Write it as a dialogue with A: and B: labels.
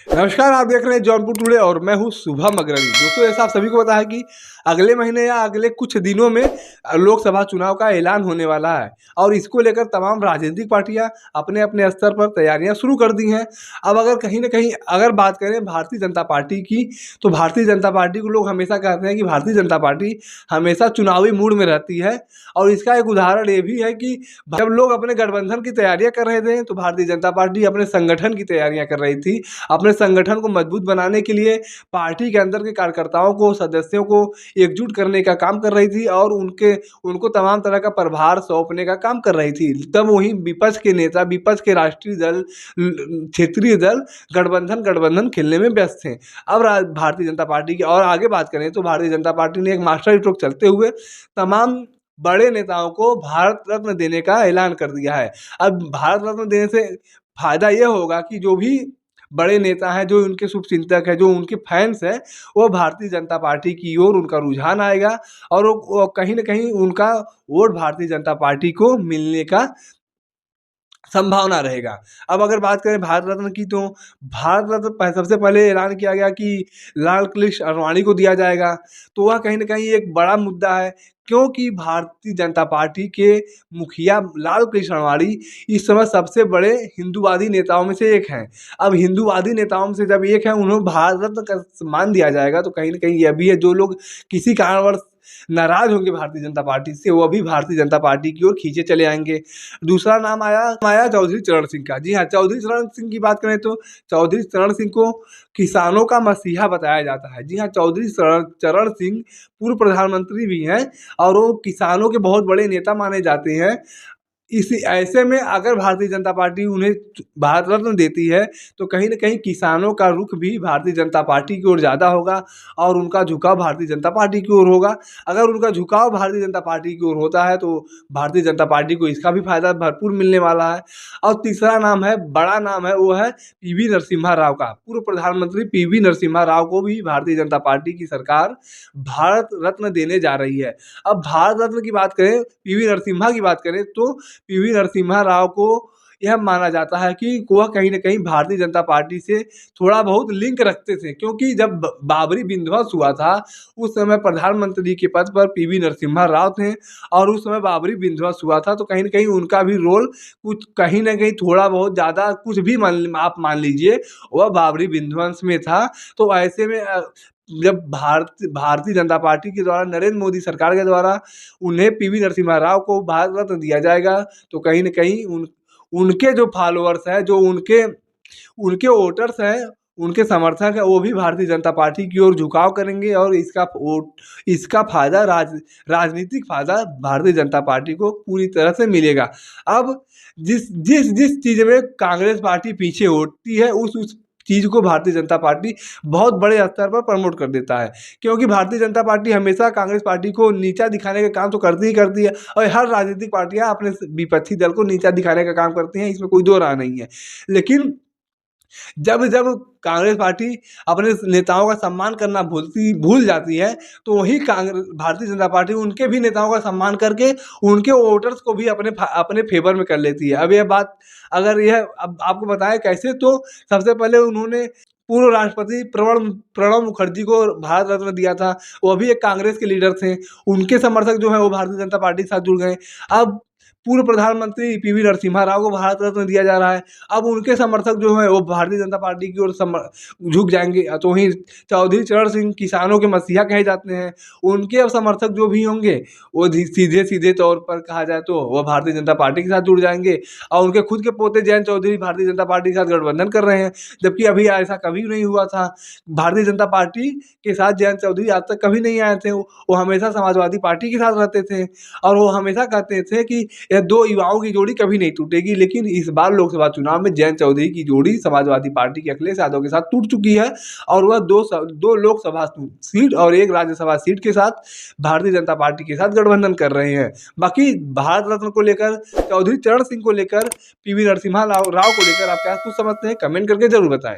A: नमस्कार, आप देख रहे हैं जौनपुर टुडे और मैं हूं शुभम अग्रणी। दोस्तों, ऐसा आप सभी को पता है कि अगले महीने या अगले कुछ दिनों में लोकसभा चुनाव का ऐलान होने वाला है और इसको लेकर तमाम राजनीतिक पार्टियां अपने अपने स्तर पर तैयारियां शुरू कर दी हैं। अब अगर कहीं ना कहीं अगर बात करें भारतीय जनता पार्टी की, तो भारतीय जनता पार्टी को लोग हमेशा कहते हैं कि भारतीय जनता पार्टी हमेशा चुनावी मूड में रहती है। और इसका एक उदाहरण ये भी है कि जब लोग अपने गठबंधन की तैयारियां कर रहे थे तो भारतीय जनता पार्टी अपने संगठन की तैयारियां कर रही थी। अपने संगठन को मजबूत बनाने के लिए पार्टी के अंदर के कार्यकर्ताओं को, सदस्यों को एकजुट करने का काम कर रही थी और उनको तमाम तरह का प्रभार सौंपने का काम कर रही थी। तब वहीं विपक्ष के नेता, विपक्ष के राष्ट्रीय दल, क्षेत्रीय दल गठबंधन खेलने में व्यस्त थे। अब भारतीय जनता पार्टी की और आगे बात करें तो भारतीय जनता पार्टी ने एक मास्टर स्ट्रोक चलते हुए तमाम बड़े नेताओं को भारत रत्न देने का ऐलान कर दिया है। अब भारत रत्न देने से फायदा यह होगा कि जो भी बड़े नेता हैं, जो उनके शुभचिंतक हैं, जो उनके फैंस हैं, वो भारतीय जनता पार्टी की ओर उनका रुझान आएगा और वो कहीं न कहीं उनका वोट भारतीय जनता पार्टी को मिलने का संभावना रहेगा। अब अगर बात करें भारत रत्न की, तो भारत रत्न सबसे पहले ऐलान किया गया कि लाल कृष्ण आडवाणी को दिया जाएगा। तो वह कहीं न कहीं एक बड़ा मुद्दा है, क्योंकि भारतीय जनता पार्टी के मुखिया लाल कृष्ण आडवाणी इस समय सबसे बड़े हिंदूवादी नेताओं में से एक हैं। अब हिंदूवादी नेताओं में से जब एक है, उन्हें भारत रत्न का सम्मान दिया जाएगा, तो कहीं न कहीं यह भी है, जो लोग किसी कारणवश नाराज़ होंगे भारतीय जनता पार्टी से, वो भी भारतीय जनता पार्टी की ओर खींचे चले आएँगे। दूसरा नाम आया चौधरी चरण सिंह का। जी हाँ, चौधरी चरण सिंह की बात करें तो चौधरी चरण सिंह को किसानों का मसीहा बताया जाता है। जी हाँ, चौधरी चरण सिंह पूर्व प्रधानमंत्री भी हैं और वो किसानों के बहुत बड़े नेता माने जाते हैं। इसी ऐसे में अगर भारतीय जनता पार्टी उन्हें भारत रत्न देती है, तो कहीं न कहीं किसानों का रुख भी भारतीय जनता पार्टी की ओर ज़्यादा होगा और उनका झुकाव भारतीय जनता पार्टी की ओर होगा। अगर उनका झुकाव भारतीय जनता पार्टी की ओर होता है, तो भारतीय जनता पार्टी को इसका भी फ़ायदा भरपूर मिलने वाला है। और तीसरा नाम है, बड़ा नाम है, वो है पीवी नरसिम्हा राव का। पूर्व प्रधानमंत्री पीवी नरसिम्हा राव को भी भारतीय जनता पार्टी की सरकार भारत रत्न देने जा रही है। अब भारत रत्न की बात करें, पीवी नरसिम्हा की बात करें, तो पीवी नरसिम्हा राव को यह माना जाता है कि वह कहीं न कहीं भारतीय जनता पार्टी से थोड़ा बहुत लिंक रखते थे, क्योंकि जब बाबरी विध्वंस हुआ था, उस समय प्रधानमंत्री के पद पर पीवी नरसिम्हा राव थे और उस समय बाबरी विध्वंस हुआ था, तो कहीं न कहीं उनका भी रोल कुछ कहीं न कहीं थोड़ा बहुत ज़्यादा कुछ भी आप मान लीजिए, वह बाबरी विध्वंस में था। तो ऐसे में जब भारतीय जनता पार्टी के द्वारा, नरेंद्र मोदी सरकार के द्वारा उन्हें पीवी नरसिम्हा राव को भारत रत्न दिया जाएगा, तो कहीं न कहीं उनके जो फॉलोअर्स हैं, जो उनके उनके वोटर्स हैं, उनके समर्थक हैं, वो भी भारतीय जनता पार्टी की ओर झुकाव करेंगे और इसका फ़ायदा राजनीतिक फ़ायदा भारतीय जनता पार्टी को पूरी तरह से मिलेगा। अब जिस चीज़ में कांग्रेस पार्टी पीछे होती है, उस चीज़ को भारतीय जनता पार्टी बहुत बड़े स्तर पर प्रमोट कर देता है, क्योंकि भारतीय जनता पार्टी हमेशा कांग्रेस पार्टी को नीचा दिखाने का काम तो करती ही करती है और हर राजनीतिक पार्टियां अपने विपक्षी दल को नीचा दिखाने का काम करती हैं, इसमें कोई दो राय नहीं है। लेकिन जब जब कांग्रेस पार्टी अपने नेताओं का सम्मान करना भूल जाती है, तो वही भारतीय जनता पार्टी उनके भी नेताओं का सम्मान करके उनके वोटर्स को भी अपने फेवर में कर लेती है। अब यह बात अगर यह अब आपको बताएं कैसे, तो सबसे पहले उन्होंने पूर्व राष्ट्रपति प्रणब मुखर्जी को भारत रत्न दिया था। वो भी एक कांग्रेस के लीडर थे, उनके समर्थक जो है वो भारतीय जनता पार्टी के साथ जुड़ गए। अब पूर्व प्रधानमंत्री पीवी नरसिम्हा राव को भारत रत्न दिया जा रहा है, अब उनके समर्थक जो हैं वो भारतीय जनता पार्टी की ओर झुक जाएंगे। तो वहीं चौधरी चरण सिंह किसानों के मसीहा कहे जाते हैं, उनके अब समर्थक जो भी होंगे वो सीधे तौर पर कहा जाए तो वह भारतीय जनता पार्टी के साथ जुड़ जाएंगे और उनके खुद के पोते जयंत चौधरी भारतीय जनता पार्टी के साथ गठबंधन कर रहे हैं, जबकि अभी ऐसा कभी नहीं हुआ था। भारतीय जनता पार्टी के साथ जयंत चौधरी आज तक कभी नहीं आए थे, वो हमेशा समाजवादी पार्टी के साथ रहते थे और वो हमेशा कहते थे कि यह दो युवाओं की जोड़ी कभी नहीं टूटेगी। लेकिन इस बार लोकसभा चुनाव में जयंत चौधरी की जोड़ी समाजवादी पार्टी के अखिलेश यादव के साथ टूट चुकी है और वह दो लोकसभा सीट और एक राज्यसभा सीट के साथ भारतीय जनता पार्टी के साथ गठबंधन कर रहे हैं। बाकी भारत रत्न को लेकर, चौधरी चरण सिंह को लेकर, पीवी नरसिम्हा राव को लेकर आप क्या कुछ समझते हैं, कमेंट करके जरूर बताएं।